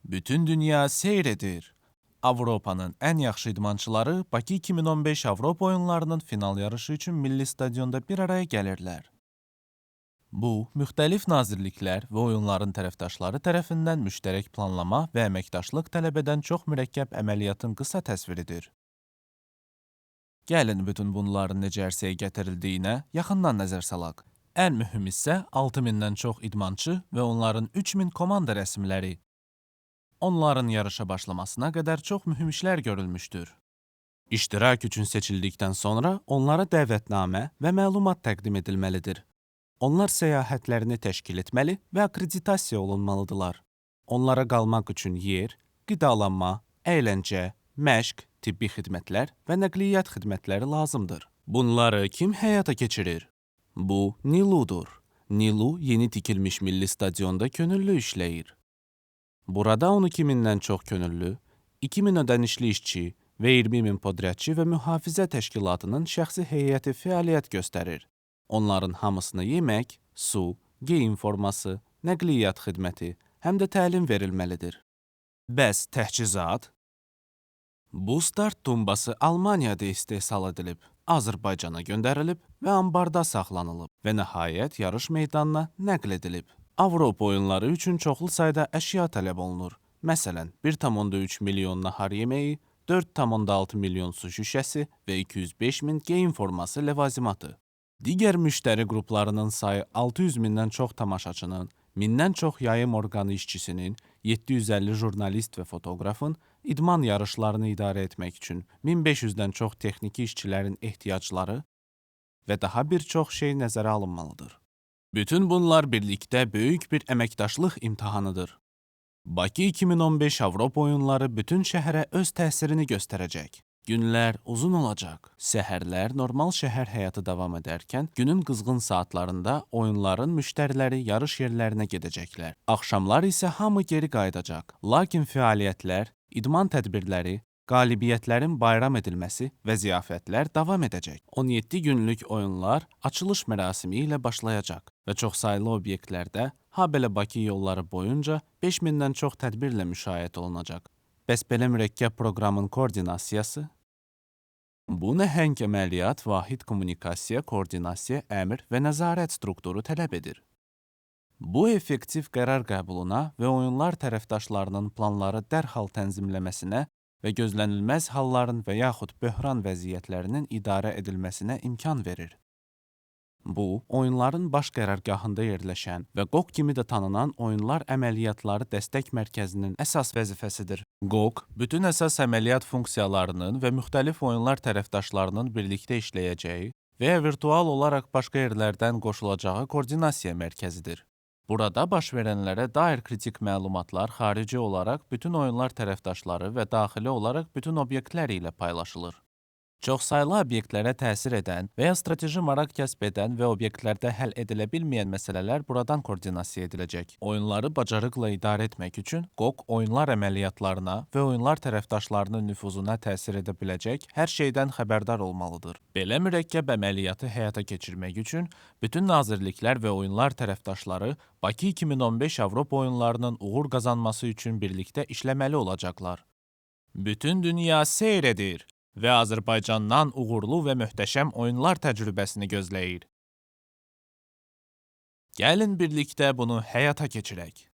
Bütün dünya seyr edir. Avropanın ən yaxşı idmançıları Bakı 2015 Avropa oyunlarının final yarışı üçün milli stadionda bir araya gəlirlər. Bu, müxtəlif nazirliklər və oyunların tərəfdaşları tərəfindən müştərək planlama və əməkdaşlıq tələb edən çox mürəkkəb əməliyyatın qısa təsviridir. Gəlin bütün bunların necə ərsəyə gətirildiyinə yaxından nəzər salaq. Ən mühüm hissə 6000-dən çox idmançı və onların 3000 komanda rəsmləri. Onların yarışa başlamasına qədər çox mühüm işlər görülmüşdür. İştirak üçün seçildikdən sonra onlara dəvətnamə və məlumat təqdim edilməlidir. Onlar səyahətlərini təşkil etməli və akkreditasiya olunmalıdırlar. Onlara qalmaq üçün yer, qidalanma, əyləncə, məşq, tibbi xidmətlər və nəqliyyat xidmətləri lazımdır. Bunları kim həyata keçirir? Bu, Niludur. Nilu yeni tikilmiş milli stadionda könüllü işləyir. Burada 12.000-dən çox könüllü, 2000 ödənişli işçi və 20.000 podriyatçı və mühafizə təşkilatının şəxsi heyəti fəaliyyət göstərir. Onların hamısına yemək, su, geyim forması, nəqliyyat xidməti, həm də təlim verilməlidir. Bəs təchizat? Bu start tumbası Almaniyada istehsal edilib, Azərbaycana göndərilib və ambarda saxlanılıb və nəhayət yarış meydanına nəql edilib. Avropa oyunları üçün çoxlu sayda əşya tələb olunur. Məsələn, 1,3 milyon nahar yeməyi, 4,6 milyon su şüşəsi və 205 min geyim forması ləvazimatı. Digər müştəri qruplarının sayı 600.000-dən çox tamaşaçının, 1000-dən çox yayım orqanı işçisinin, 750 jurnalist və fotoqrafın, idman yarışlarını idarə etmək üçün 1500-dən çox texniki işçilərin ehtiyacları və daha bir çox şey nəzərə alınmalıdır. Bütün bunlar birlikdə böyük bir əməkdaşlıq imtahanıdır. Bakı 2015 Avropa oyunları bütün şəhərə öz təsirini göstərəcək. Günlər uzun olacaq. Səhərlər normal şəhər həyatı davam edərkən, günün qızğın saatlarında oyunların müştəriləri yarış yerlərinə gedəcəklər. Axşamlar isə hamı geri qayıdacaq. Lakin fəaliyyətlər, idman tədbirləri, qalibiyyətlərin bayram edilməsi və ziyafətlər davam edəcək. 17 günlük oyunlar açılış mərasimi ilə başlayacaq və çoxsaylı obyektlərdə, habelə Bakı yolları boyunca 5000-dən çox tədbirlə müşahidə olunacaq. Bəs belə mürəkkəb proqramın koordinasiyası? Bu nəhəng əməliyyat vahid kommunikasiya, koordinasiya, əmr və nəzarət strukturu tələb edir. Bu effektiv qərar qəbuluna və oyunlar tərəfdaşlarının planları dərhal tənzimləməsinə və gözlənilməz halların və yaxud böhran vəziyyətlərinin idarə edilməsinə imkan verir. Bu, oyunların baş qərargahında yerləşən və QOQ kimi də tanınan oyunlar əməliyyatları dəstək mərkəzinin əsas vəzifəsidir. QOQ, bütün əsas əməliyyat funksiyalarının və müxtəlif oyunlar tərəfdaşlarının birlikdə işləyəcəyi və ya virtual olaraq başqa yerlərdən qoşulacağı koordinasiya mərkəzidir. Burada baş verənlərə dair kritik məlumatlar xarici olaraq bütün oyunlar tərəfdaşları və daxili olaraq bütün obyektlər ilə paylaşılır. Çoxsaylı obyektlərə təsir edən və ya strateji maraq kəsb edən və obyektlərdə həll edilə bilməyən məsələlər buradan koordinasiya ediləcək. Oyunları bacarıqla idarə etmək üçün QOQ oyunlar əməliyyatlarına və oyunlar tərəfdaşlarının nüfuzuna təsir edə biləcək hər şeydən xəbərdar olmalıdır. Belə mürəkkəb əməliyyatı həyata keçirmək üçün bütün nazirliklər və oyunlar tərəfdaşları Bakı 2015 Avropa oyunlarının uğur qazanması üçün birlikdə işləməli olacaqlar. Bütün dünya seyr edir və Azərbaycandan uğurlu və möhtəşəm oyunlar təcrübəsini gözləyir. Gəlin birlikdə bunu həyata keçirək.